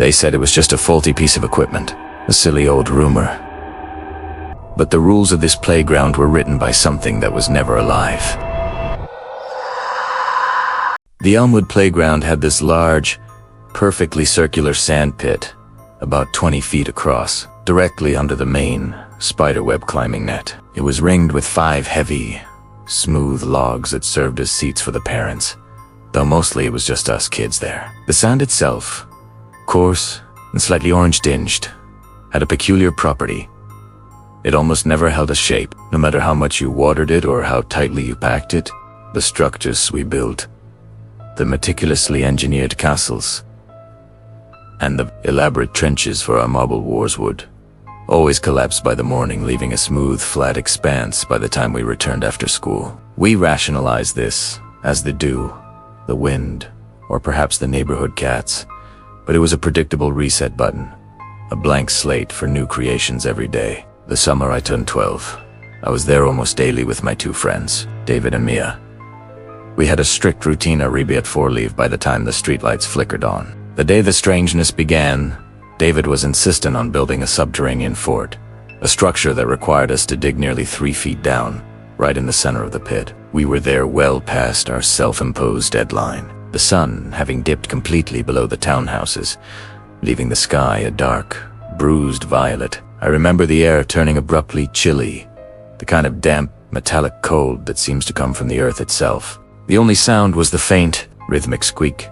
They said it was just a faulty piece of equipment, a silly old rumor. But the rules of this playground were written by something that was never alive. The Elmwood Playground had this large, perfectly circular sand pit, about 20 feet across, directly under the main spiderweb climbing net. It was ringed with 5 heavy, smooth logs that served as seats for the parents, though mostly it was just us kids there. The sand itself, coarse and slightly orange-tinged, had a peculiar property. It almost never held a shape, no matter how much you watered it or how tightly you packed it. The structures we built, the meticulously engineered castles, and the elaborate trenches for our marble wars would always collapsed by the morning, leaving a smooth, flat expanse by the time we returned after school. We rationalized this as the dew, the wind, or perhaps the neighborhood cats, but it was a predictable reset button, a blank slate for new creations every day. The summer I turned 12, I was there almost daily with my 2 friends, David and Mia. We had a strict routine at Rebiat 4 leave by the time the streetlights flickered on. The day the strangeness began, David was insistent on building a subterranean fort, a structure that required us to dig nearly 3 feet down, right in the center of the pit. We were there well past our self-imposed deadline, the sun having dipped completely below the townhouses, leaving the sky a dark, bruised violet. I remember the air turning abruptly chilly, the kind of damp, metallic cold that seems to come from the earth itself. The only sound was the faint, rhythmic squeak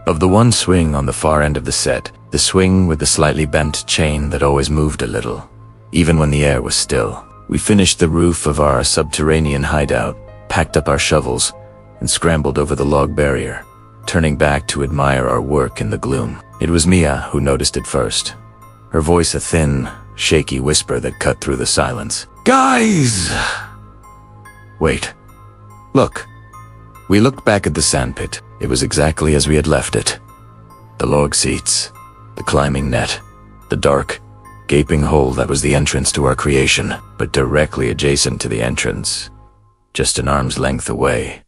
of the one swing on the far end of the set, the swing with the slightly bent chain that always moved a little, even when the air was still. We finished the roof of our subterranean hideout, packed up our shovels, and scrambled over the log barrier, turning back to admire our work in the gloom. It was Mia who noticed it first, her voice a thin, shaky whisper that cut through the silence. "Guys!" Wait. Look. We looked back at the sandpit. It was exactly as we had left it. The log seats, the climbing net, the dark, gaping hole that was the entrance to our creation, but directly adjacent to the entrance, just an arm's length away,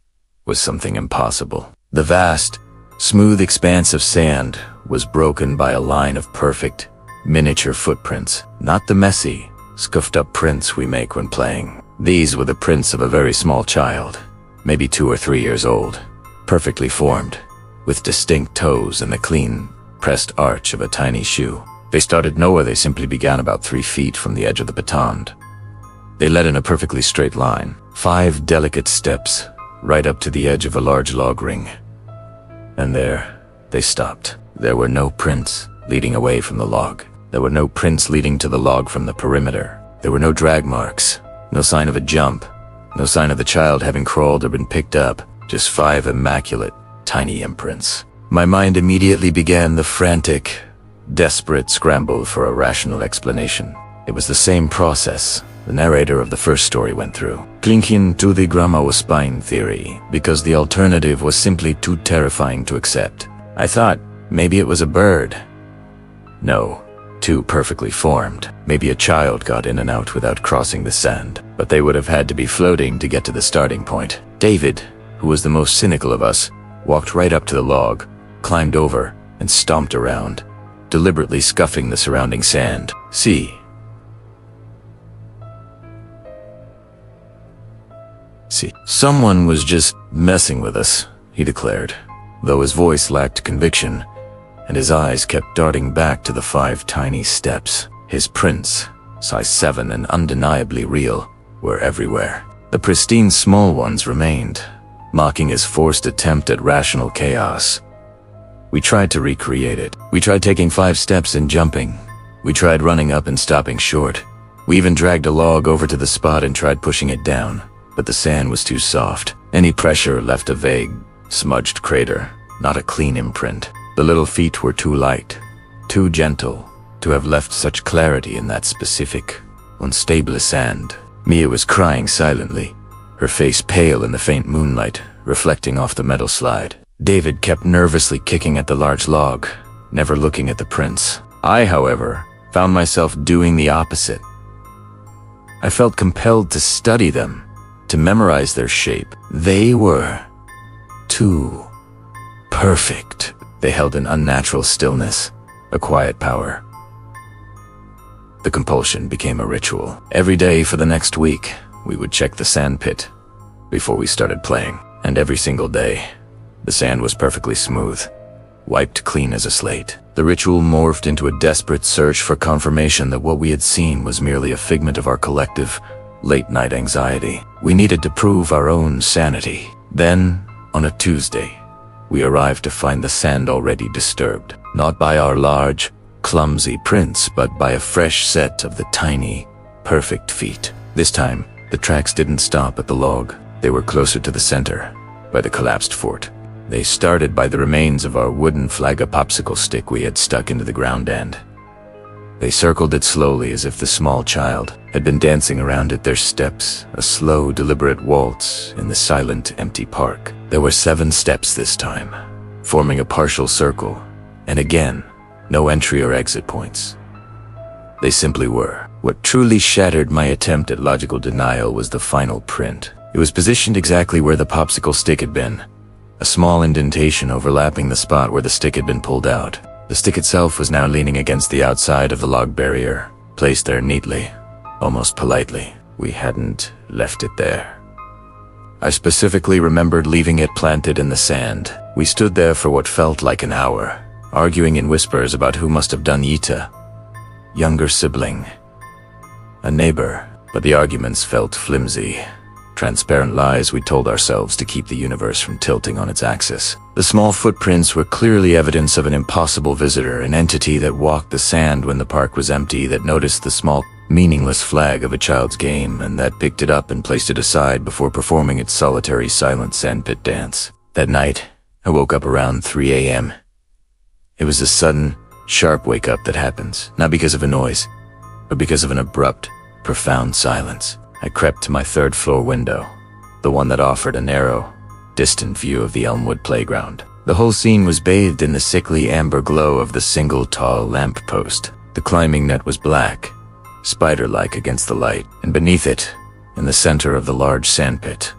was something impossible. The vast, smooth expanse of sand was broken by a line of perfect, miniature footprints, not the messy, scuffed-up prints we make when playing. These were the prints of a very small child, maybe 2 or 3 years old, perfectly formed, with distinct toes and the clean, pressed arch of a tiny shoe. They started nowhere, they simply began about 3 feet from the edge of the baton. They led in a perfectly straight line, 5 delicate steps, right up to the edge of a large log ring. And there, they stopped. There were no prints leading away from the log. There were no prints leading to the log from the perimeter. There were no drag marks, no sign of a jump, no sign of the child having crawled or been picked up, just 5 immaculate, tiny imprints. My mind immediately began the frantic, desperate scramble for a rational explanation. It was the same process the narrator of the first story went through, clinging to the grandma spine theory, because the alternative was simply too terrifying to accept. I thought maybe it was a bird. No, too perfectly formed. Maybe a child got in and out without crossing the sand, but they would have had to be floating to get to the starting point. David, who was the most cynical of us, walked right up to the log, climbed over, and stomped around, deliberately scuffing the surrounding sand. See, someone was just messing with us, he declared, though his voice lacked conviction, and his eyes kept darting back to the 5 tiny steps. His prints, size 7 and undeniably real, were everywhere. The pristine small ones remained, mocking his forced attempt at rational chaos. We tried to recreate it. We tried taking 5 steps and jumping. We tried running up and stopping short. We even dragged a log over to the spot and tried pushing it down, but the sand was too soft. Any pressure left a vague, smudged crater, not a clean imprint. The little feet were too light, too gentle, to have left such clarity in that specific, unstable sand. Mia was crying silently, her face pale in the faint moonlight, reflecting off the metal slide. David kept nervously kicking at the large log, never looking at the prints. I, however, found myself doing the opposite. I felt compelled to study them, to memorize their shape. They were too perfect They held an unnatural stillness, a quiet power. The compulsion became a ritual. Every day for the next week, we would check the sand pit before we started playing. And every single day, the sand was perfectly smooth, wiped clean as a slate. The ritual morphed into a desperate search for confirmation that what we had seen was merely a figment of our collective, late-night anxiety. We needed to prove our own sanity. Then, on a Tuesday, we arrived to find the sand already disturbed, not by our large, clumsy prints, but by a fresh set of the tiny, perfect feet. This time, the tracks didn't stop at the log. They were closer to the center, by the collapsed fort. They started by the remains of our wooden flag, a popsicle stick we had stuck into the ground end. They circled it slowly as if the small child had been dancing around at their steps, a slow, deliberate waltz in the silent, empty park. There were 7 steps this time, forming a partial circle, and again, no entry or exit points. They simply were. What truly shattered my attempt at logical denial was the final print. It was positioned exactly where the popsicle stick had been, a small indentation overlapping the spot where the stick had been pulled out. The stick itself was now leaning against the outside of the log barrier, placed there neatly, almost politely. We hadn't left it there. I specifically remembered leaving it planted in the sand. We stood there for what felt like an hour, arguing in whispers about who must have done Yita. Younger sibling, a neighbor, but the arguments felt flimsy. Transparent lies we told ourselves to keep the universe from tilting on its axis. The small footprints were clearly evidence of an impossible visitor, an entity that walked the sand when the park was empty, that noticed the small, meaningless flag of a child's game, and that picked it up and placed it aside before performing its solitary, silent sandpit dance. That night, I woke up around 3 a.m. It was a sudden, sharp wake-up that happens, not because of a noise, but because of an abrupt, profound silence. I crept to my 3rd-floor window, the one that offered a narrow, distant view of the Elmwood Playground. The whole scene was bathed in the sickly amber glow of the single tall lamp post. The climbing net was black, spider-like against the light, and beneath it, in the center of the large sandpit,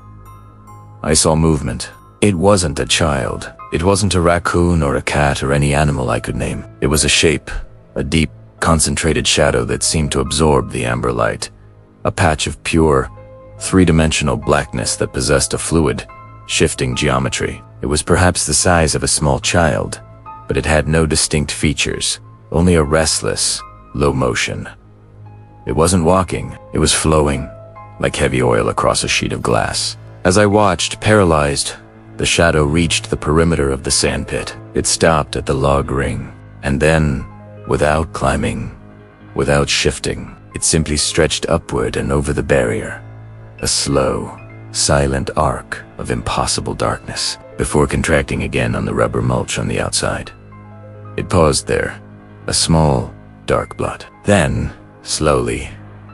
I saw movement. It wasn't a child. It wasn't a raccoon or a cat or any animal I could name. It was a shape, a deep, concentrated shadow that seemed to absorb the amber light. A patch of pure, 3-dimensional blackness that possessed a fluid, shifting geometry. It was perhaps the size of a small child, but it had no distinct features, only a restless, low motion. It wasn't walking, it was flowing, like heavy oil across a sheet of glass. As I watched, paralyzed, the shadow reached the perimeter of the sandpit. It stopped at the log ring, and then, without climbing, without shifting, it simply stretched upward and over the barrier, a slow, silent arc of impossible darkness, before contracting again on the rubber mulch on the outside. It paused there, a small, dark blot. Then, slowly,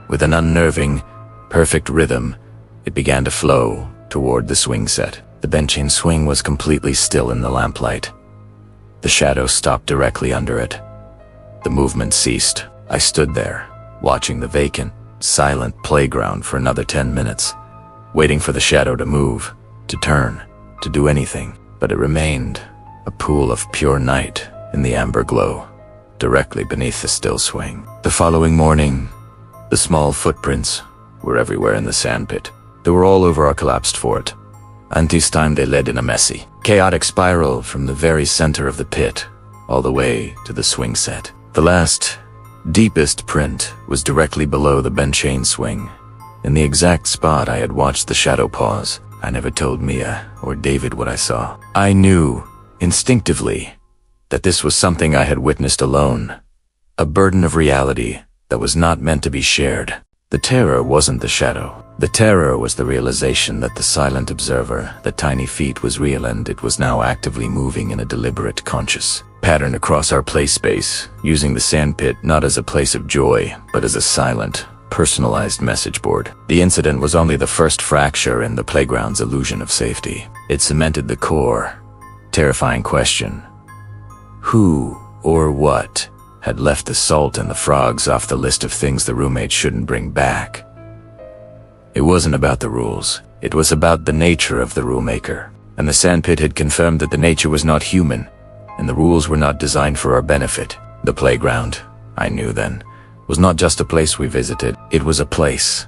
with an unnerving, perfect rhythm, it began to flow toward the swing set. The bench-chain swing was completely still in the lamplight. The shadow stopped directly under it. The movement ceased. I stood there, watching the vacant, silent playground for another 10 minutes, waiting for the shadow to move, to turn, to do anything. But it remained, a pool of pure night in the amber glow, directly beneath the still swing. The following morning, the small footprints were everywhere in the sandpit. They were all over our collapsed fort, and this time they led in a messy, chaotic spiral from the very center of the pit, all the way to the swing set. The last, deepest print was directly below the bench-chain swing, in the exact spot I had watched the shadow pause. I never told Mia or David what I saw. I knew, instinctively, that this was something I had witnessed alone, a burden of reality that was not meant to be shared. The terror wasn't the shadow. The terror was the realization that the silent observer, the tiny feet, was real, and it was now actively moving in a deliberate, conscious pattern across our play space, using the sandpit not as a place of joy, but as a silent, personalized message board. The incident was only the first fracture in the playground's illusion of safety. It cemented the core, terrifying question: who or what had left the salt and the frogs off the list of things the roommates shouldn't bring back? It wasn't about the rules. It was about the nature of the rule maker. And the sandpit had confirmed that the nature was not human. and the rules were not designed for our benefit. The playground, I knew then, was not just a place we visited. It was a place.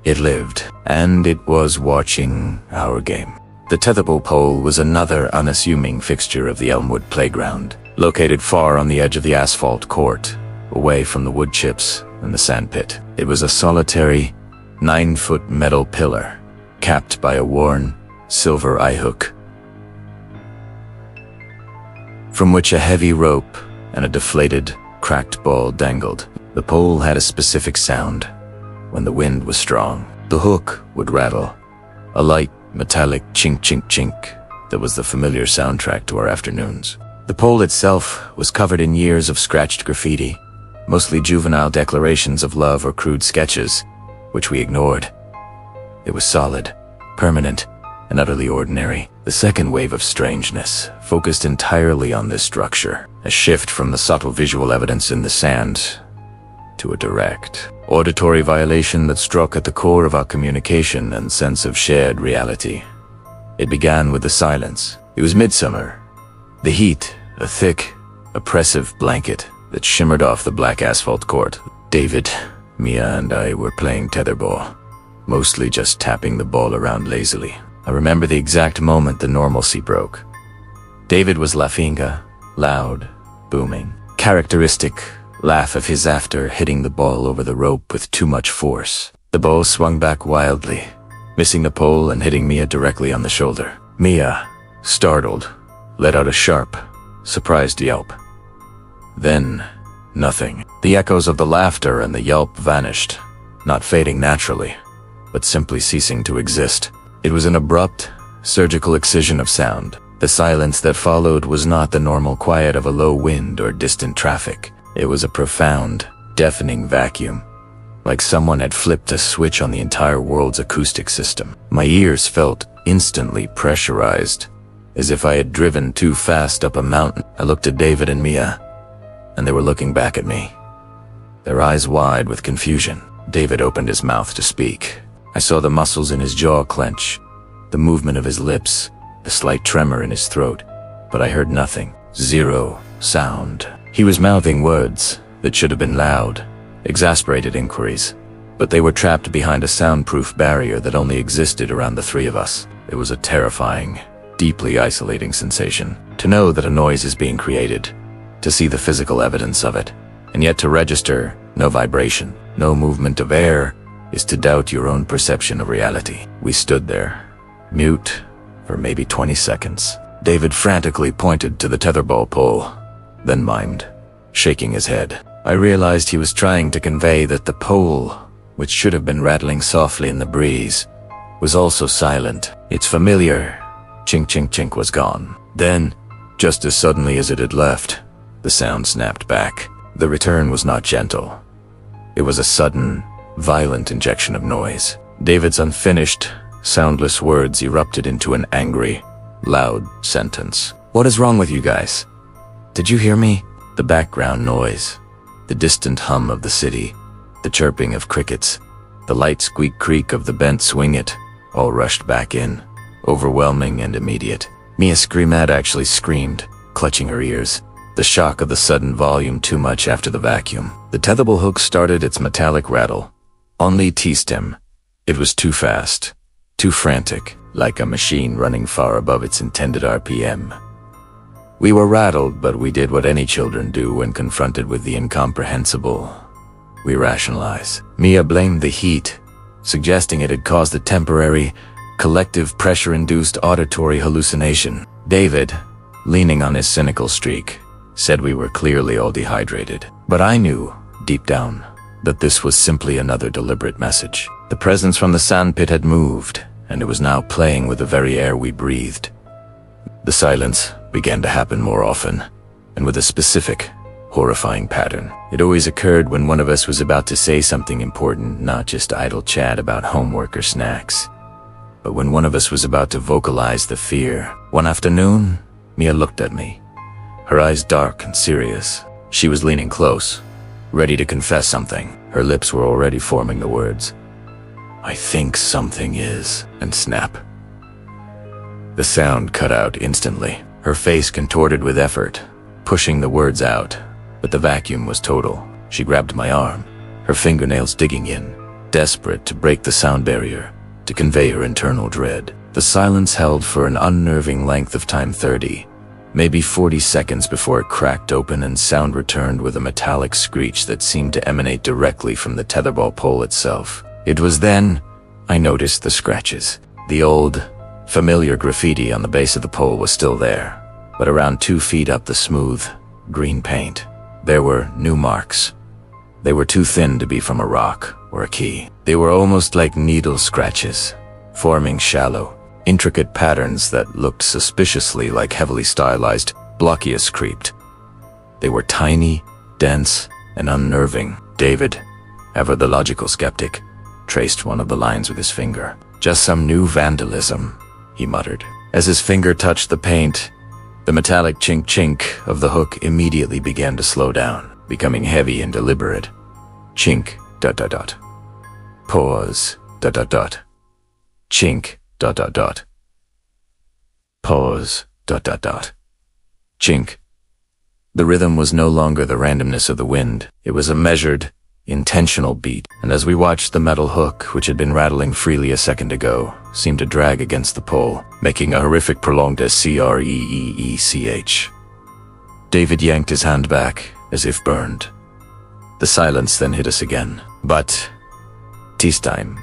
It lived, and it was watching our game. The tetherball pole was another unassuming fixture of the Elmwood Playground, located far on the edge of the asphalt court, away from the wood chips and the sandpit. It was a solitary, 9-foot metal pillar, capped by a worn, silver eye hook, from which a heavy rope and a deflated, cracked ball dangled. The pole had a specific sound. When the wind was strong, the hook would rattle, a light, metallic chink chink chink that was the familiar soundtrack to our afternoons. The pole itself was covered in years of scratched graffiti, mostly juvenile declarations of love or crude sketches, which we ignored. It was solid, permanent, and utterly ordinary. The second wave of strangeness focused entirely on this structure, a shift from the subtle visual evidence in the sand to a direct, auditory violation that struck at the core of our communication and sense of shared reality. It began with the silence. It was midsummer. The heat, a thick, oppressive blanket that shimmered off the black asphalt court. David, Mia, and I were playing tetherball, mostly just tapping the ball around lazily. I remember the exact moment the normalcy broke. David was laughing, loud, booming, characteristic laugh of his after hitting the ball over the rope with too much force. The ball swung back wildly, missing the pole and hitting Mia directly on the shoulder. Mia, startled, let out a sharp, surprised yelp. Then, nothing. The echoes of the laughter and the yelp vanished, not fading naturally, but simply ceasing to exist. It was an abrupt, surgical excision of sound. The silence that followed was not the normal quiet of a low wind or distant traffic. It was a profound, deafening vacuum, like someone had flipped a switch on the entire world's acoustic system. My ears felt instantly pressurized, as if I had driven too fast up a mountain. I looked at David and Mia, and they were looking back at me, their eyes wide with confusion. David opened his mouth to speak. I saw the muscles in his jaw clench, the movement of his lips, the slight tremor in his throat, but I heard nothing. Zero sound. He was mouthing words that should have been loud, exasperated inquiries, but they were trapped behind a soundproof barrier that only existed around the three of us. It was a terrifying, deeply isolating sensation, to know that a noise is being created, to see the physical evidence of it, and yet to register no vibration, no movement of air, is to doubt your own perception of reality. We stood there, mute, for maybe 20 seconds. David frantically pointed to the tetherball pole, then mimed, shaking his head. I realized he was trying to convey that the pole, which should have been rattling softly in the breeze, was also silent. Its familiar chink chink chink was gone. Then, just as suddenly as it had left, the sound snapped back. The return was not gentle. It was a sudden, violent injection of noise. David's unfinished, soundless words erupted into an angry, loud sentence. "What is wrong with you guys? Did you hear me?" The background noise, the distant hum of the city, the chirping of crickets, the light squeak creak of the bent swing-it, all rushed back in, overwhelming and immediate. Mia actually screamed, clutching her ears, the shock of the sudden volume too much after the vacuum. The tetherball hook started its metallic rattle. Only teased him. It was too fast, too frantic, like a machine running far above its intended RPM. We were rattled, but we did what any children do when confronted with the incomprehensible. We rationalize. Mia blamed the heat, suggesting it had caused a temporary, collective pressure-induced auditory hallucination. David, leaning on his cynical streak, said we were clearly all dehydrated. But I knew, deep down, that this was simply another deliberate message. The presence from the sandpit had moved, and it was now playing with the very air we breathed. The silence began to happen more often, and with a specific, horrifying pattern. It always occurred when one of us was about to say something important, not just idle chat about homework or snacks, but when one of us was about to vocalize the fear. One afternoon, Mia looked at me, her eyes dark and serious. She was leaning close, ready to confess something. Her lips were already forming the words, "I think something is," and snap. The sound cut out instantly. her face contorted with effort, pushing the words out, but the vacuum was total. She grabbed my arm, her fingernails digging in, desperate to break the sound barrier, to convey her internal dread. The silence held for an unnerving length of time, 30, maybe 40 seconds before it cracked open and sound returned with a metallic screech that seemed to emanate directly from the tetherball pole itself. It was then I noticed the scratches. The old, familiar graffiti on the base of the pole was still there, but around 2 feet up the smooth, green paint, there were new marks. They were too thin to be from a rock or a key. They were almost like needle scratches, forming shallow, intricate patterns that looked suspiciously like heavily stylized, blockiest creeped. They were tiny, dense, and unnerving. David, ever the logical skeptic, traced one of the lines with his finger. "Just some new vandalism," he muttered. As his finger touched the paint, the metallic chink-chink of the hook immediately began to slow down, becoming heavy and deliberate. Chink, ... Pause, ... Chink, ... Pause, ... Chink. The rhythm was no longer the randomness of the wind. It was a measured, intentional beat, and as we watched the metal hook, which had been rattling freely a second ago, seemed to drag against the pole, making a horrific prolonged screech. David yanked his hand back, as if burned. The silence then hit us again, but this time,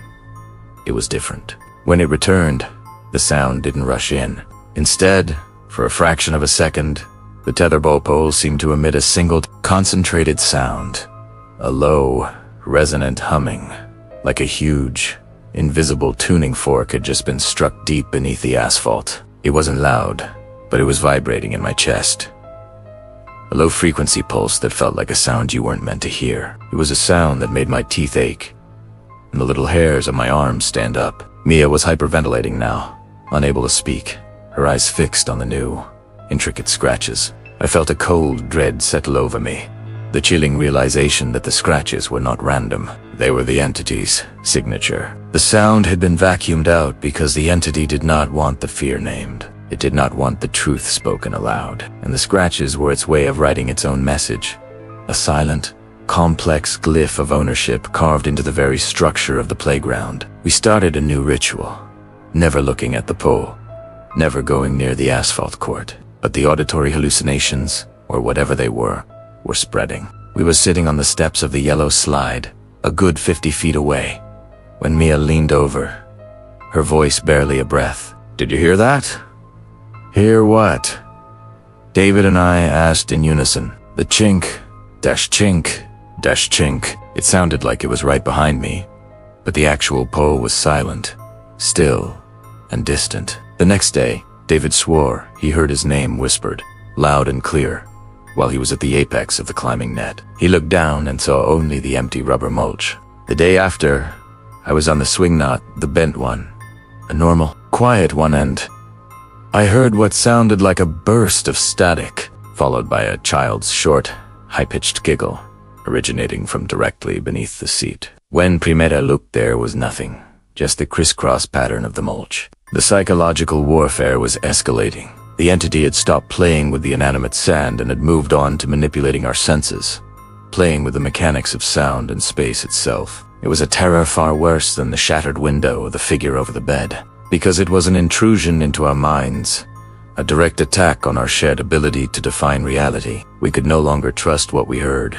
it was different. When it returned, the sound didn't rush in. Instead, for a fraction of a second, the tetherball pole seemed to emit a single, concentrated sound. A low, resonant humming, like a huge, invisible tuning fork had just been struck deep beneath the asphalt. It wasn't loud, but it was vibrating in my chest. A low-frequency pulse that felt like a sound you weren't meant to hear. It was a sound that made my teeth ache, and the little hairs on my arms stand up. Mia was hyperventilating now, unable to speak, her eyes fixed on the new, intricate scratches. I felt a cold dread settle over me. The chilling realization that the scratches were not random. They were the entity's signature. The sound had been vacuumed out because the entity did not want the fear named. It did not want the truth spoken aloud, and the scratches were its way of writing its own message. A silent, complex glyph of ownership carved into the very structure of the playground. We started a new ritual, never looking at the pole, never going near the asphalt court. But the auditory hallucinations, or whatever they were spreading. We were sitting on the steps of the yellow slide, a good 50 feet away, when Mia leaned over, her voice barely a breath. "Did you hear that?" "Hear what?" David and I asked in unison. "The chink, chink, chink." It sounded like it was right behind me, but the actual pole was silent, still, and distant. The next day, David swore he heard his name whispered, loud and clear, while he was at the apex of the climbing net. He looked down and saw only the empty rubber mulch. The day after, I was on the swing knot, the bent one, a normal, quiet one, and I heard what sounded like a burst of static, followed by a child's short, high-pitched giggle, originating from directly beneath the seat. When Primera looked, there was nothing, just the crisscross pattern of the mulch. The psychological warfare was escalating. The entity had stopped playing with the inanimate sand and had moved on to manipulating our senses, playing with the mechanics of sound and space itself. It was a terror far worse than the shattered window or the figure over the bed, because it was an intrusion into our minds, a direct attack on our shared ability to define reality. We could no longer trust what we heard,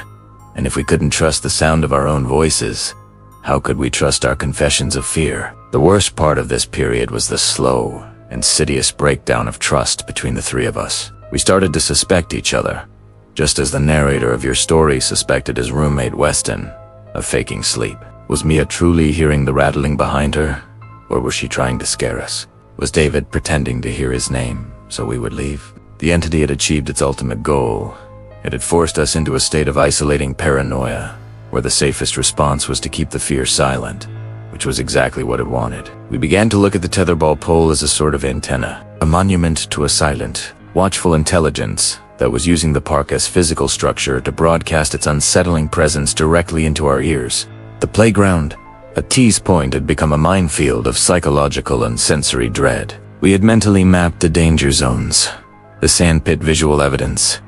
and if we couldn't trust the sound of our own voices, how could we trust our confessions of fear? The worst part of this period was the slow, insidious breakdown of trust between the three of us. We started to suspect each other, just as the narrator of your story suspected his roommate Weston of faking sleep. Was Mia truly hearing the rattling behind her, or was she trying to scare us? Was David pretending to hear his name so we would leave? The entity had achieved its ultimate goal. It had forced us into a state of isolating paranoia, where the safest response was to keep the fear silent, which was exactly what it wanted. We began to look at the tetherball pole as a sort of antenna, a monument to a silent, watchful intelligence that was using the park as physical structure to broadcast its unsettling presence directly into our ears. The playground, a tease point, had become a minefield of psychological and sensory dread. We had mentally mapped the danger zones, the the sandpit visual evidence,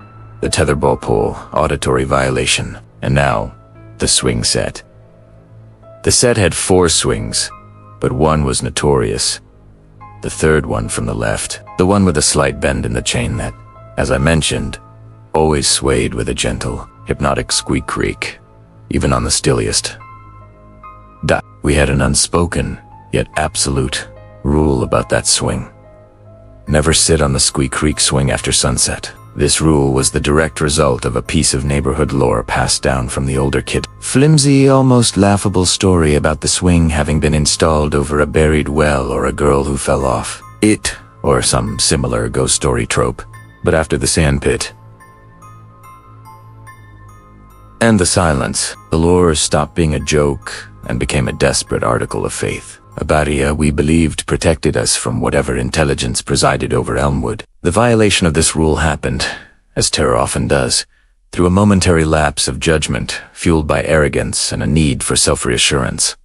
the tetherball pole auditory violation, and now the swing set. The set had 4 swings, but one was notorious. The third one from the left, the one with a slight bend in the chain that, as I mentioned, always swayed with a gentle, hypnotic squeak creak, even on the stilliest. We had an unspoken, yet absolute, rule about that swing. Never sit on the squeak creak swing after sunset. This rule was the direct result of a piece of neighborhood lore passed down from the older kid. Flimsy, almost laughable story about the swing having been installed over a buried well or a girl who fell off it, or some similar ghost story trope. But after the sandpit and the silence, the lore stopped being a joke and became a desperate article of faith. A barrier we believed protected us from whatever intelligence presided over Elmwood. The violation of this rule happened, as terror often does, through a momentary lapse of judgment, fueled by arrogance and a need for self-reassurance.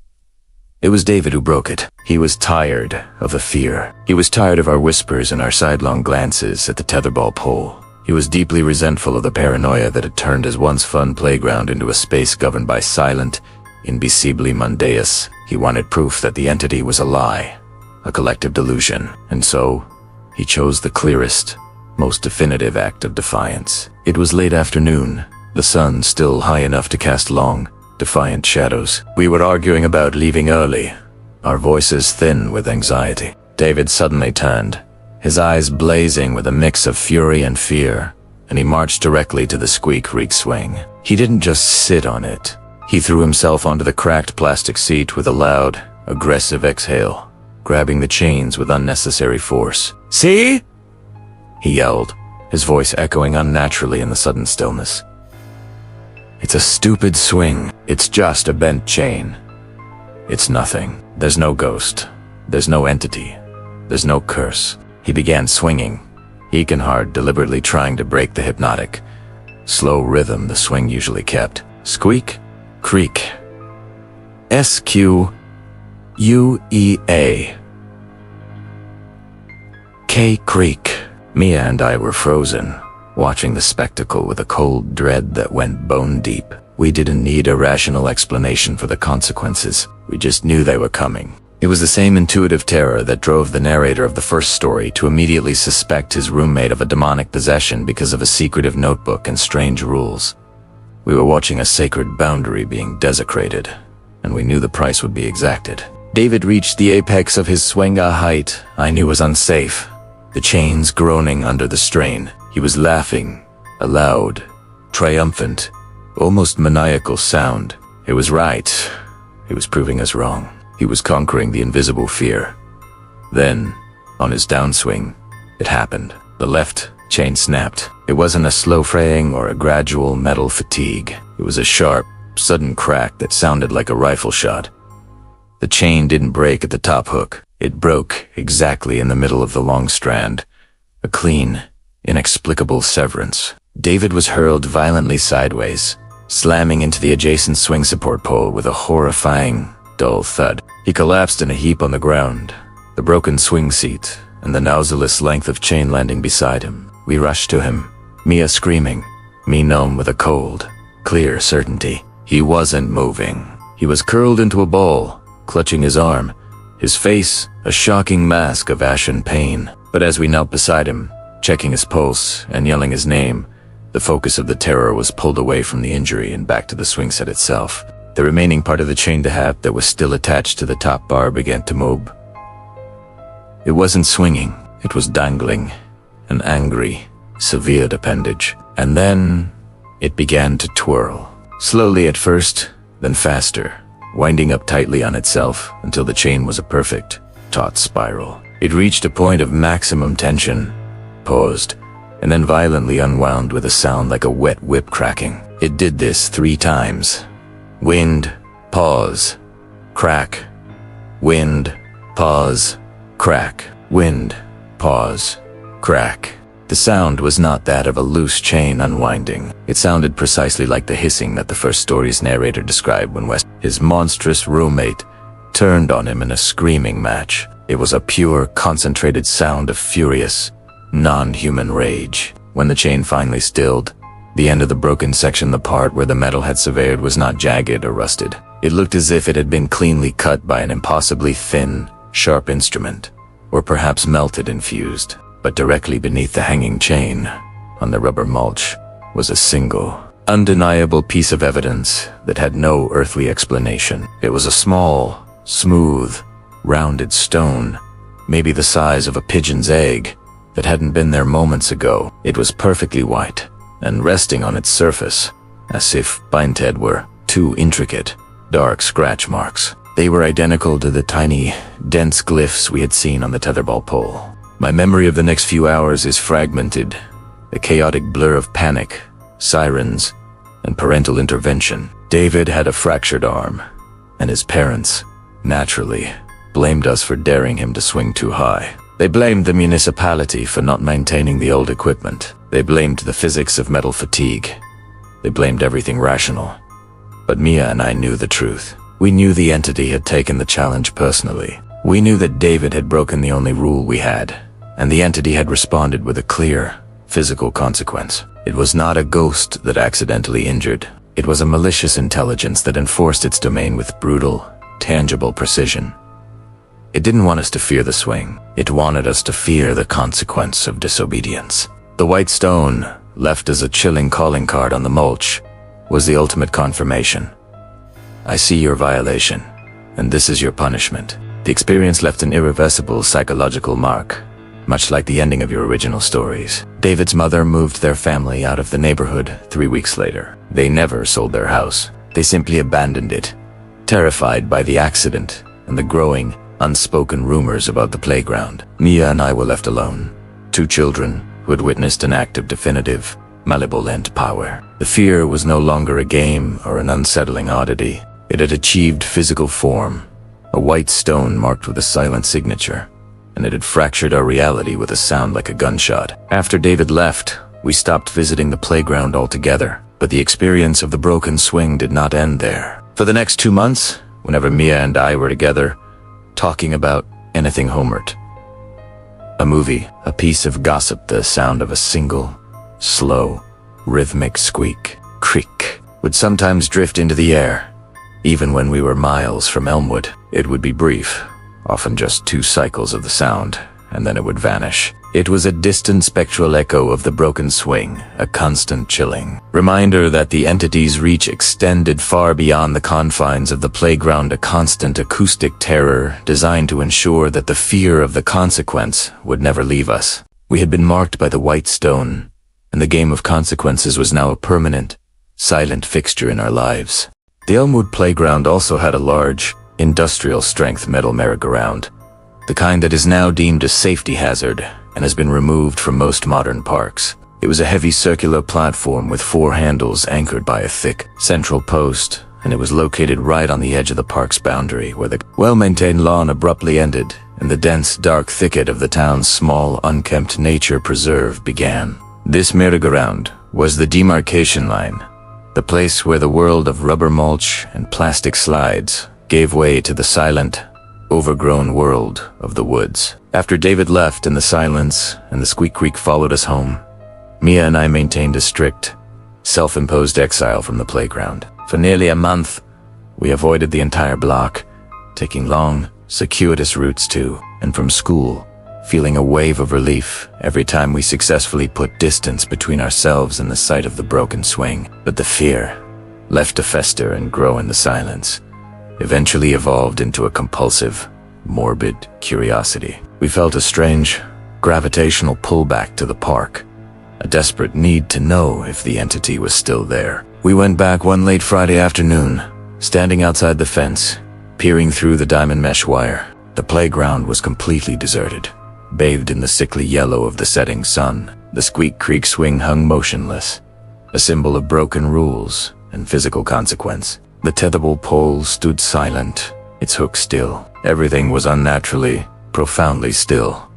It was David who broke it. He was tired of the fear. He was tired of our whispers and our sidelong glances at the tetherball pole. He was deeply resentful of the paranoia that had turned his once fun playground into a space governed by silent, invisibly mundaeus. He wanted proof that the entity was a lie, a collective delusion, and so he chose the clearest, most definitive act of defiance. It was late afternoon, the sun still high enough to cast long, defiant shadows. We were arguing about leaving early, our voices thin with anxiety. David suddenly turned, his eyes blazing with a mix of fury and fear, and he marched directly to the squeak creak swing. He didn't just sit on it. He threw himself onto the cracked plastic seat with a loud, aggressive exhale, grabbing the chains with unnecessary force. "See?" he yelled, his voice echoing unnaturally in the sudden stillness. "It's a stupid swing. It's just a bent chain. It's nothing. There's no ghost. There's no entity. There's no curse." He began swinging, Ekenhard deliberately trying to break the hypnotic, slow rhythm the swing usually kept. Squeak, creak. S-Q-U-E-A. K creak. Mia and I were frozen, watching the spectacle with a cold dread that went bone deep. We didn't need a rational explanation for the consequences. We just knew they were coming. It was the same intuitive terror that drove the narrator of the first story to immediately suspect his roommate of a demonic possession because of a secretive notebook and strange rules. We were watching a sacred boundary being desecrated, and we knew the price would be exacted. David reached the apex of his swing, a height I knew was unsafe, the chains groaning under the strain. He was laughing, a loud, triumphant, almost maniacal sound. It was right. He was proving us wrong. He was conquering the invisible fear. Then, on his downswing, it happened. The left chain snapped. It wasn't a slow fraying or a gradual metal fatigue. It was a sharp, sudden crack that sounded like a rifle shot. The chain didn't break at the top hook. It broke exactly in the middle of the long strand. A clean, inexplicable severance. David was hurled violently sideways, slamming into the adjacent swing support pole with a horrifying, dull thud. He collapsed in a heap on the ground, the broken swing seat and the nauseous length of chain landing beside him. We rushed to him, Mia screaming, me numb with a cold, clear certainty. He wasn't moving. He was curled into a ball, clutching his arm, his face a shocking mask of ashen pain. But as we knelt beside him, checking his pulse and yelling his name, the focus of the terror was pulled away from the injury and back to the swing set itself. The remaining part of the chain to hat that was still attached to the top bar began to move. It wasn't swinging, it was dangling, an angry, severed appendage. And then it began to twirl. Slowly at first, then faster, winding up tightly on itself until the chain was a perfect, taut spiral. It reached a point of maximum tension, paused, and then violently unwound with a sound like a wet whip cracking. It did this 3 times. Wind, pause, crack. Wind, pause, crack. Wind, pause, crack. The sound was not that of a loose chain unwinding. It sounded precisely like the hissing that the first story's narrator described when his monstrous roommate, turned on him in a screaming match. It was a pure, concentrated sound of furious, non-human rage. When the chain finally stilled, the end of the broken section, the part where the metal had severed, was not jagged or rusted. It looked as if it had been cleanly cut by an impossibly thin, sharp instrument, or perhaps melted and fused. But directly beneath the hanging chain, on the rubber mulch, was a single, undeniable piece of evidence that had no earthly explanation. It was a small, smooth, rounded stone, maybe the size of a pigeon's egg, that hadn't been there moments ago. It was perfectly white, and resting on its surface, as if painted were two intricate, dark scratch marks. They were identical to the tiny, dense glyphs we had seen on the tetherball pole. My memory of the next few hours is fragmented, a chaotic blur of panic, sirens, and parental intervention. David had a fractured arm, and his parents, naturally, blamed us for daring him to swing too high. They blamed the municipality for not maintaining the old equipment. They blamed the physics of metal fatigue. They blamed everything rational. But Mia and I knew the truth. We knew the entity had taken the challenge personally. We knew that David had broken the only rule we had, and the entity had responded with a clear, physical consequence. It was not a ghost that accidentally injured. It was a malicious intelligence that enforced its domain with brutal, tangible precision. It didn't want us to fear the swing. It wanted us to fear the consequence of disobedience. The white stone, left as a chilling calling card on the mulch, was the ultimate confirmation. I see your violation, and this is your punishment. The experience left an irreversible psychological mark, much like the ending of your original stories. David's mother moved their family out of the neighborhood 3 weeks later. They never sold their house. They simply abandoned it, terrified by the accident and the growing, unspoken rumors about the playground. Mia and I were left alone, two children who had witnessed an act of definitive, malevolent power. The fear was no longer a game or an unsettling oddity. It had achieved physical form, a white stone marked with a silent signature, and it had fractured our reality with a sound like a gunshot. After David left, we stopped visiting the playground altogether, but the experience of the broken swing did not end there. For the next 2 months, whenever Mia and I were together, talking about anything homeward, a movie, a piece of gossip, the sound of a single, slow, rhythmic squeak, creak, would sometimes drift into the air. Even when we were miles from Elmwood, it would be brief, often just 2 cycles of the sound, and then it would vanish. It was a distant spectral echo of the broken swing, a constant chilling reminder that the entity's reach extended far beyond the confines of the playground, a constant acoustic terror designed to ensure that the fear of the consequence would never leave us. We had been marked by the white stone, and the game of consequences was now a permanent, silent fixture in our lives. The Elmwood Playground also had a large, industrial-strength metal merry-go-round, the kind that is now deemed a safety hazard and has been removed from most modern parks. It was a heavy circular platform with 4 handles anchored by a thick, central post, and it was located right on the edge of the park's boundary, where the well-maintained lawn abruptly ended and the dense, dark thicket of the town's small, unkempt nature preserve began. This merry-go-round was the demarcation line, the place where the world of rubber mulch and plastic slides gave way to the silent, overgrown world of the woods. After David left and the silence and the squeak creak followed us home, Mia and I maintained a strict, self-imposed exile from the playground. For nearly a month, we avoided the entire block, taking long, circuitous routes to and from school, feeling a wave of relief every time we successfully put distance between ourselves and the sight of the broken swing. But the fear, left to fester and grow in the silence, eventually evolved into a compulsive, morbid curiosity. We felt a strange, gravitational pullback to the park, a desperate need to know if the entity was still there. We went back one late Friday afternoon, standing outside the fence, peering through the diamond mesh wire. The playground was completely deserted, bathed in the sickly yellow of the setting sun. The squeak creek swing hung motionless, a symbol of broken rules and physical consequence. The tetherball pole stood silent, its hook still. Everything was unnaturally, profoundly still.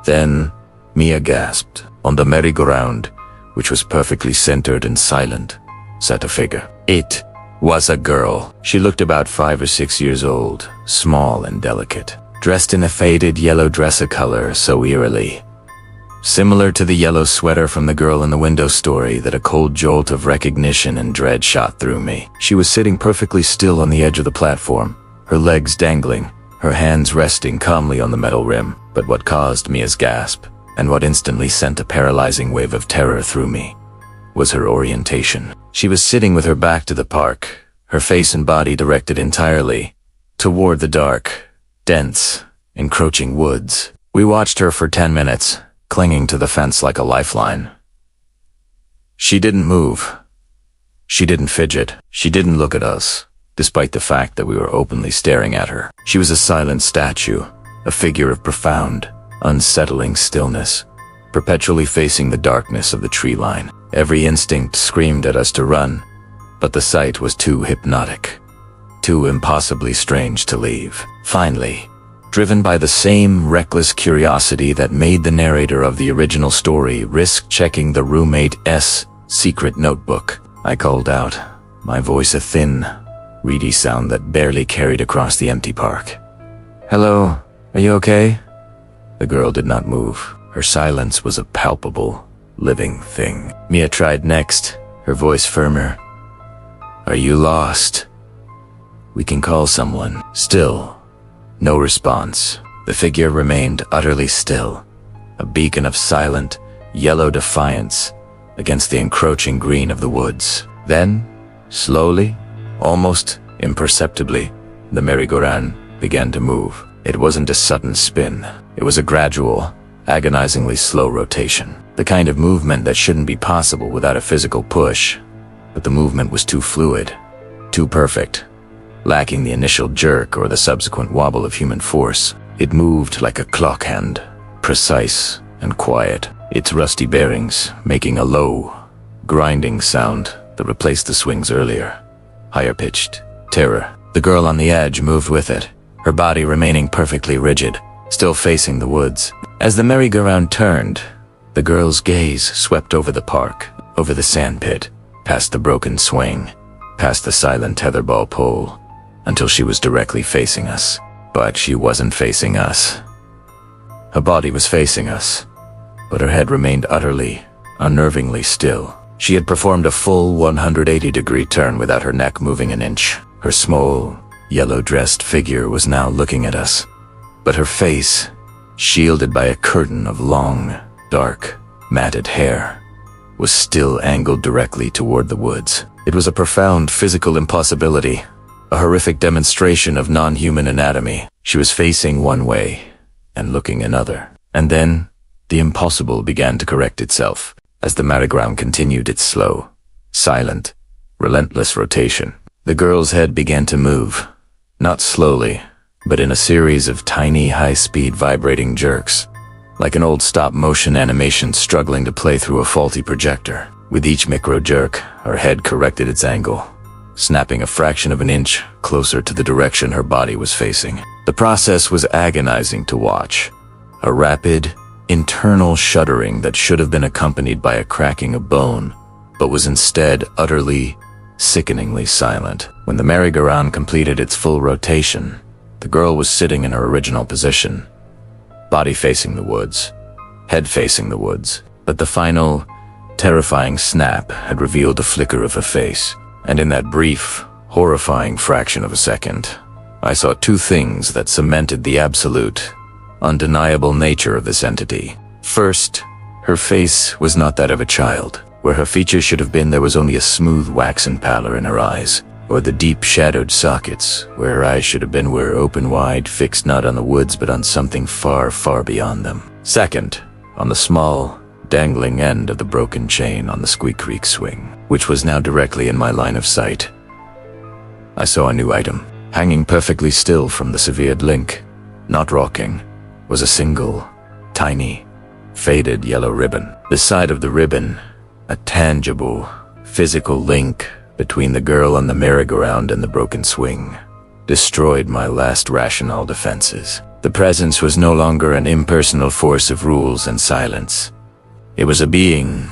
Then, Mia gasped. On the merry-go-round, which was perfectly centered and silent, sat a figure. It was a girl. She looked about 5 or 6 years old, small and delicate, dressed in a faded yellow dress, a color so eerily, Similar to the yellow sweater from the girl in the window story, that a cold jolt of recognition and dread shot through me. She was sitting perfectly still on the edge of the platform, her legs dangling, her hands resting calmly on the metal rim. But what caused me a gasp, and what instantly sent a paralyzing wave of terror through me, was her orientation. She was sitting with her back to the park, her face and body directed entirely toward the dark, dense, encroaching woods. We watched her for 10 minutes, clinging to the fence like a lifeline. She didn't move. She didn't fidget. She didn't look at us, despite the fact that we were openly staring at her. She was a silent statue, a figure of profound, unsettling stillness, perpetually facing the darkness of the tree line. Every instinct screamed at us to run, but the sight was too hypnotic, too impossibly strange to leave. Finally, driven by the same reckless curiosity that made the narrator of the original story risk checking the roommate's secret notebook, I called out, my voice a thin, reedy sound that barely carried across the empty park. "Hello, are you okay?" The girl did not move. Her silence was a palpable, living thing. Mia tried next, her voice firmer. "Are you lost? We can call someone." Still, no response. The figure remained utterly still, a beacon of silent, yellow defiance against the encroaching green of the woods. Then, slowly, almost imperceptibly, the merry-go-round began to move. It wasn't a sudden spin. It was a gradual, agonizingly slow rotation. The kind of movement that shouldn't be possible without a physical push. But the movement was too fluid, too perfect, lacking the initial jerk or the subsequent wobble of human force. It moved like a clock hand, precise and quiet, its rusty bearings making a low, grinding sound that replaced the swings earlier. Higher-pitched terror. The girl on the edge moved with it, her body remaining perfectly rigid, still facing the woods. As the merry-go-round turned, the girl's gaze swept over the park, over the sandpit, past the broken swing, past the silent tetherball pole, until she was directly facing us. But she wasn't facing us. Her body was facing us, but her head remained utterly, unnervingly still. She had performed a full 180-degree turn without her neck moving an inch. Her small, yellow-dressed figure was now looking at us, but her face, shielded by a curtain of long, dark, matted hair, was still angled directly toward the woods. It was a profound physical impossibility, a horrific demonstration of non-human anatomy. She was facing one way and looking another. And then, the impossible began to correct itself as the merry-go-round continued its slow, silent, relentless rotation. The girl's head began to move, not slowly, but in a series of tiny, high-speed vibrating jerks, like an old stop-motion animation struggling to play through a faulty projector. With each micro-jerk, her head corrected its angle, snapping a fraction of an inch closer to the direction her body was facing. The process was agonizing to watch, a rapid, internal shuddering that should have been accompanied by a cracking of bone, but was instead utterly, sickeningly silent. When the merry-go-round completed its full rotation, the girl was sitting in her original position, body facing the woods, head facing the woods. But the final, terrifying snap had revealed the flicker of her face, and in that brief, horrifying fraction of a second, I saw two things that cemented the absolute, undeniable nature of this entity. First, her face was not that of a child. Where her features should have been, there was only a smooth waxen pallor in her eyes, or the deep shadowed sockets where her eyes should have been were open wide, fixed not on the woods but on something far, far beyond them. Second, on the small, dangling end of the broken chain on the Squeak Creek swing, which was now directly in my line of sight, I saw a new item. Hanging perfectly still from the severed link, not rocking, was a single, tiny, faded yellow ribbon. The side of the ribbon, a tangible, physical link between the girl on the merry-go-round and the broken swing, destroyed my last rational defenses. The presence was no longer an impersonal force of rules and silence. It was a being,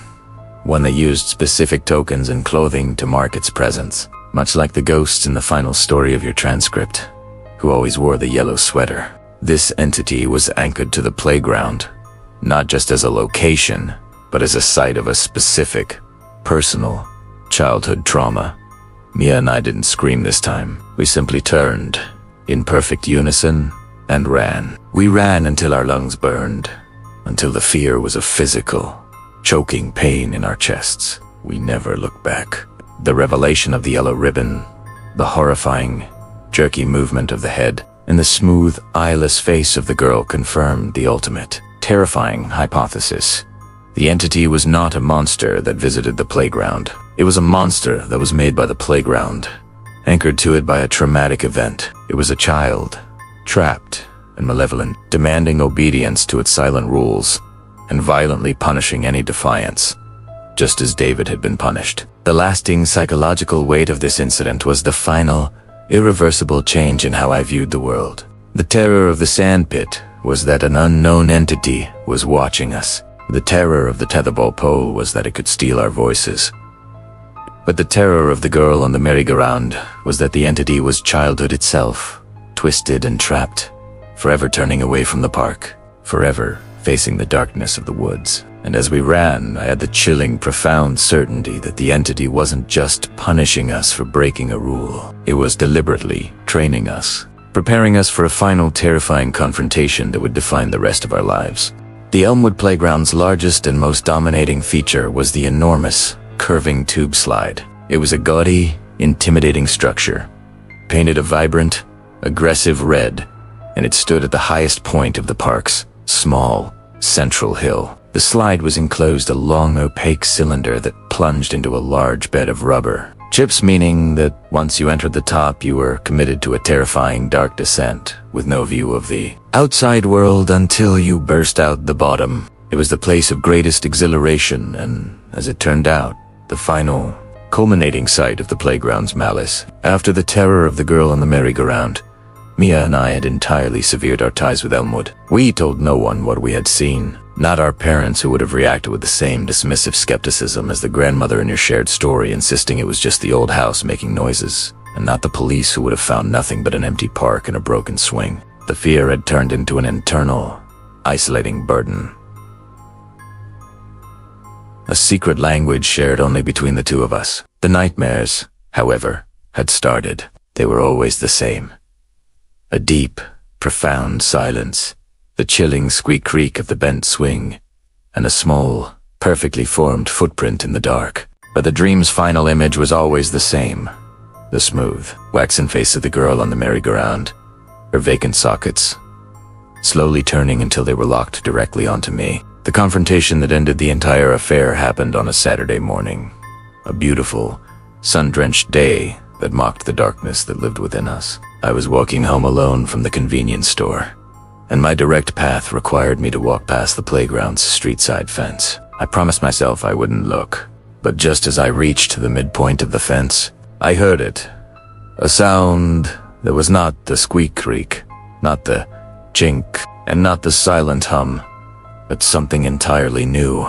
one that used specific tokens and clothing to mark its presence, much like the ghosts in the final story of your transcript, who always wore the yellow sweater. This entity was anchored to the playground, not just as a location, but as a site of a specific, personal, childhood trauma. Mia and I didn't scream this time. We simply turned, in perfect unison, and ran. We ran until our lungs burned, until the fear was a physical, choking pain in our chests. We never looked back. The revelation of the yellow ribbon, the horrifying, jerky movement of the head, and the smooth, eyeless face of the girl confirmed the ultimate, terrifying hypothesis. The entity was not a monster that visited the playground. It was a monster that was made by the playground, anchored to it by a traumatic event. It was a child, trapped and malevolent, demanding obedience to its silent rules, and violently punishing any defiance, just as David had been punished. The lasting psychological weight of this incident was the final, irreversible change in how I viewed the world. The terror of the sandpit was that an unknown entity was watching us. The terror of the tetherball pole was that it could steal our voices. But the terror of the girl on the merry-go-round was that the entity was childhood itself, twisted and trapped, forever turning away from the park, forever facing the darkness of the woods. And as we ran, I had the chilling, profound certainty that the entity wasn't just punishing us for breaking a rule. It was deliberately training us, preparing us for a final terrifying confrontation that would define the rest of our lives. The Elmwood Playground's largest and most dominating feature was the enormous, curving tube slide. It was a gaudy, intimidating structure, painted a vibrant, aggressive red, and it stood at the highest point of the park's small, central hill. The slide was enclosed a long, opaque cylinder that plunged into a large bed of rubber chips, meaning that once you entered the top, you were committed to a terrifying dark descent with no view of the outside world until you burst out the bottom. It was the place of greatest exhilaration and, as it turned out, the final, culminating site of the playground's malice. After the terror of the girl on the merry-go-round, Mia and I had entirely severed our ties with Elmwood. We told no one what we had seen, not our parents, who would have reacted with the same dismissive skepticism as the grandmother in your shared story, insisting it was just the old house making noises, and not the police, who would have found nothing but an empty park and a broken swing. The fear had turned into an internal, isolating burden. A secret language shared only between the two of us. The nightmares, however, had started. They were always the same. A deep, profound silence, the chilling squeak creak of the bent swing, and a small, perfectly formed footprint in the dark. But the dream's final image was always the same. The smooth, waxen face of the girl on the merry-go-round, her vacant sockets, slowly turning until they were locked directly onto me. The confrontation that ended the entire affair happened on a Saturday morning, a beautiful, sun-drenched day that mocked the darkness that lived within us. I was walking home alone from the convenience store, and my direct path required me to walk past the playground's street-side fence. I promised myself I wouldn't look, but just as I reached the midpoint of the fence, I heard it. A sound that was not the squeak creak, not the chink, and not the silent hum, but something entirely new,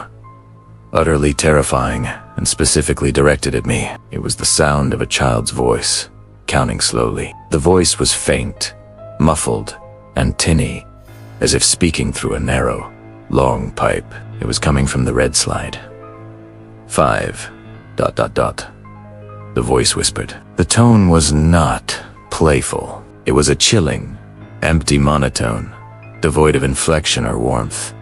utterly terrifying, and specifically directed at me. It was the sound of a child's voice, counting slowly. The voice was faint, muffled, and tinny, as if speaking through a narrow, long pipe. It was coming from the red slide. 5. ... The voice whispered. The tone was not playful. It was a chilling, empty monotone, devoid of inflection or warmth.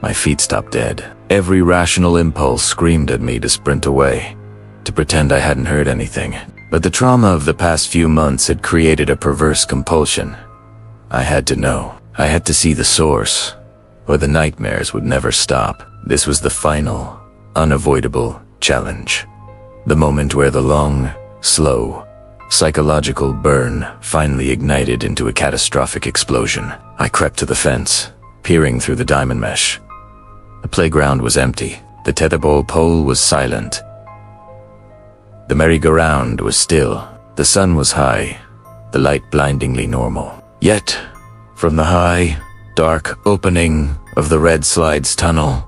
My feet stopped dead. Every rational impulse screamed at me to sprint away, to pretend I hadn't heard anything. But the trauma of the past few months had created a perverse compulsion. I had to know. I had to see the source, or the nightmares would never stop. This was the final, unavoidable challenge. The moment where the long, slow, psychological burn finally ignited into a catastrophic explosion. I crept to the fence, peering through the diamond mesh. The playground was empty. The tetherball pole was silent. The merry-go-round was still. The sun was high, the light blindingly normal. Yet, from the high, dark opening of the red slide's tunnel,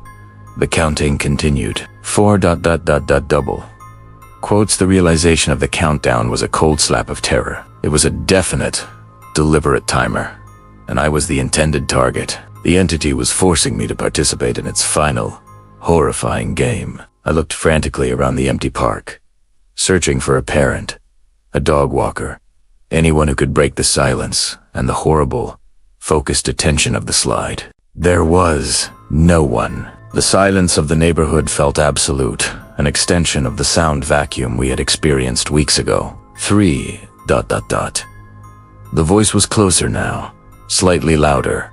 the counting continued. 4... double. Quotes, the realization of the countdown was a cold slap of terror. It was a definite, deliberate timer, and I was the intended target. The entity was forcing me to participate in its final, horrifying game. I looked frantically around the empty park, searching for a parent, a dog walker, anyone who could break the silence and the horrible, focused attention of the slide. There was no one. The silence of the neighborhood felt absolute, an extension of the sound vacuum we had experienced weeks ago. 3... The voice was closer now, slightly louder,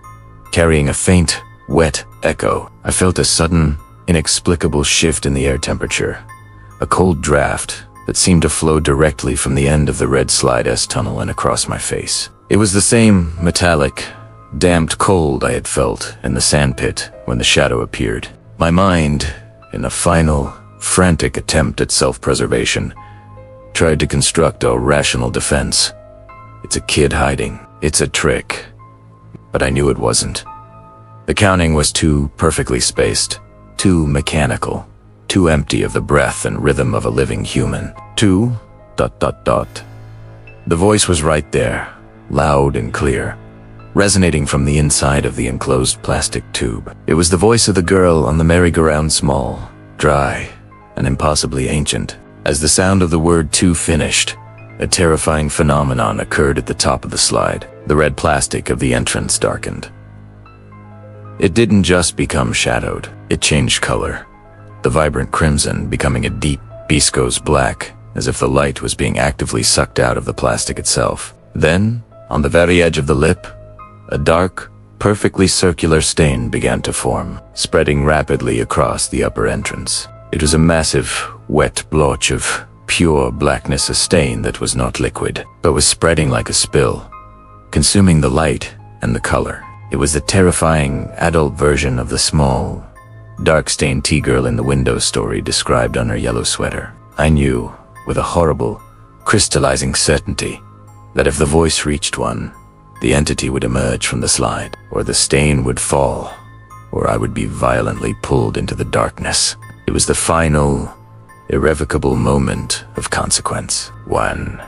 carrying a faint, wet echo. I felt a sudden, inexplicable shift in the air temperature, a cold draft that seemed to flow directly from the end of the red slide S tunnel and across my face. It was the same metallic, damped cold I had felt in the sandpit when the shadow appeared. My mind, in a final, frantic attempt at self-preservation, tried to construct a rational defense. It's a kid hiding. It's a trick. But I knew it wasn't. The counting was too perfectly spaced, too mechanical, too empty of the breath and rhythm of a living human. 2... The voice was right there, loud and clear, resonating from the inside of the enclosed plastic tube. It was the voice of the girl on the merry-go-round, small, dry, and impossibly ancient. As the sound of the word "two" finished, a terrifying phenomenon occurred at the top of the slide. The red plastic of the entrance darkened. It didn't just become shadowed, it changed color, the vibrant crimson becoming a deep, viscose black, as if the light was being actively sucked out of the plastic itself. Then, on the very edge of the lip, a dark, perfectly circular stain began to form, spreading rapidly across the upper entrance. It was a massive, wet blotch of pure blackness, a stain that was not liquid, but was spreading like a spill, consuming the light and the color. It was the terrifying, adult version of the small, dark-stained tea-girl in the window story described on her yellow sweater. I knew, with a horrible, crystallizing certainty, that if the voice reached one, the entity would emerge from the slide, or the stain would fall, or I would be violently pulled into the darkness. It was the final, irrevocable moment of consequence. 1.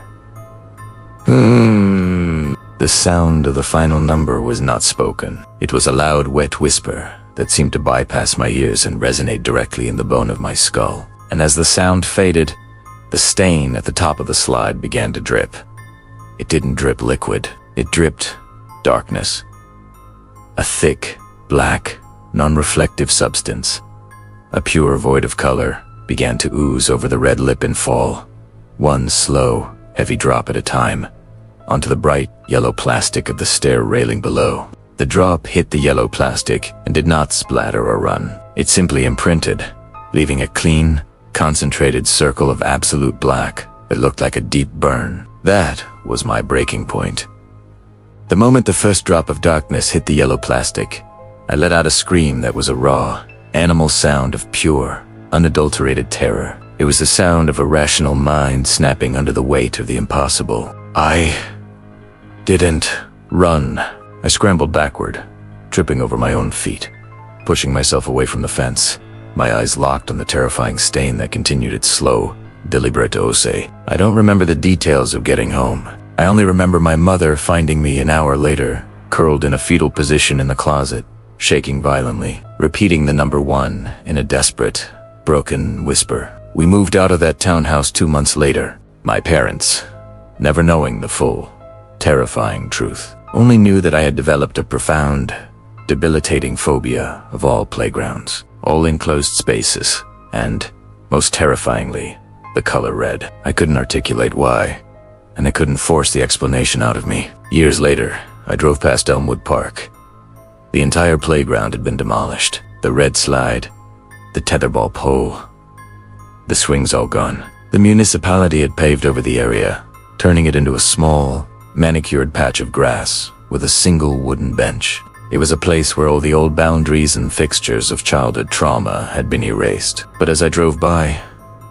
The sound of the final number was not spoken. It was a loud, wet whisper that seemed to bypass my ears and resonate directly in the bone of my skull. And as the sound faded, the stain at the top of the slide began to drip. It didn't drip liquid. It dripped darkness. A thick, black, non-reflective substance, a pure void of color, began to ooze over the red lip and fall, one slow, heavy drop at a time, onto the bright, yellow plastic of the stair railing below. The drop hit the yellow plastic and did not splatter or run. It simply imprinted, leaving a clean, concentrated circle of absolute black that looked like a deep burn. That was my breaking point. The moment the first drop of darkness hit the yellow plastic, I let out a scream that was a raw, animal sound of pure, unadulterated terror. It was the sound of a rational mind snapping under the weight of the impossible. I didn't run. I scrambled backward, tripping over my own feet, pushing myself away from the fence, my eyes locked on the terrifying stain that continued its slow, deliberate ose. I don't remember the details of getting home. I only remember my mother finding me an hour later, curled in a fetal position in the closet, shaking violently, repeating the number 1 in a desperate, broken whisper. We moved out of that townhouse 2 months later. My parents, never knowing the full, terrifying truth, only knew that I had developed a profound, debilitating phobia of all playgrounds, all enclosed spaces, and, most terrifyingly, the color red. I couldn't articulate why, and I couldn't force the explanation out of me. Years later, I drove past Elmwood Park. The entire playground had been demolished. The red slide, the tetherball pole, the swings all gone. The municipality had paved over the area, turning it into a small, manicured patch of grass with a single wooden bench. It was a place where all the old boundaries and fixtures of childhood trauma had been erased. But as I drove by,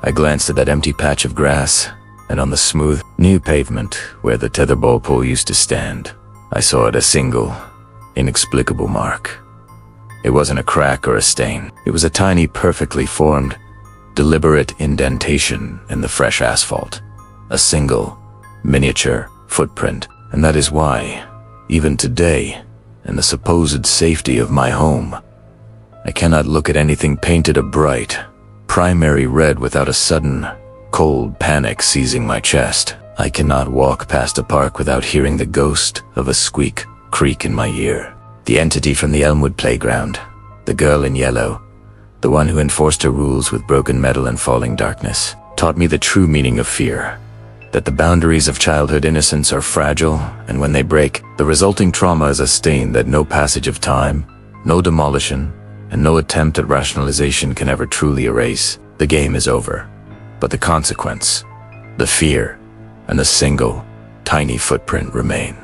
I glanced at that empty patch of grass, and on the smooth, new pavement where the tetherball pole used to stand, I saw it a single, inexplicable mark. It wasn't a crack or a stain. It was a tiny, perfectly formed, deliberate indentation in the fresh asphalt. A single, miniature footprint. And that is why, even today, and the supposed safety of my home. I cannot look at anything painted a bright, primary red without a sudden, cold panic seizing my chest. I cannot walk past a park without hearing the ghost of a squeak creak in my ear. The entity from the Elmwood Playground, the girl in yellow, the one who enforced her rules with broken metal and falling darkness, taught me the true meaning of fear. That the boundaries of childhood innocence are fragile, and when they break, the resulting trauma is a stain that no passage of time, no demolition, and no attempt at rationalization can ever truly erase. The game is over. But the consequence, the fear, and the single, tiny footprint remain.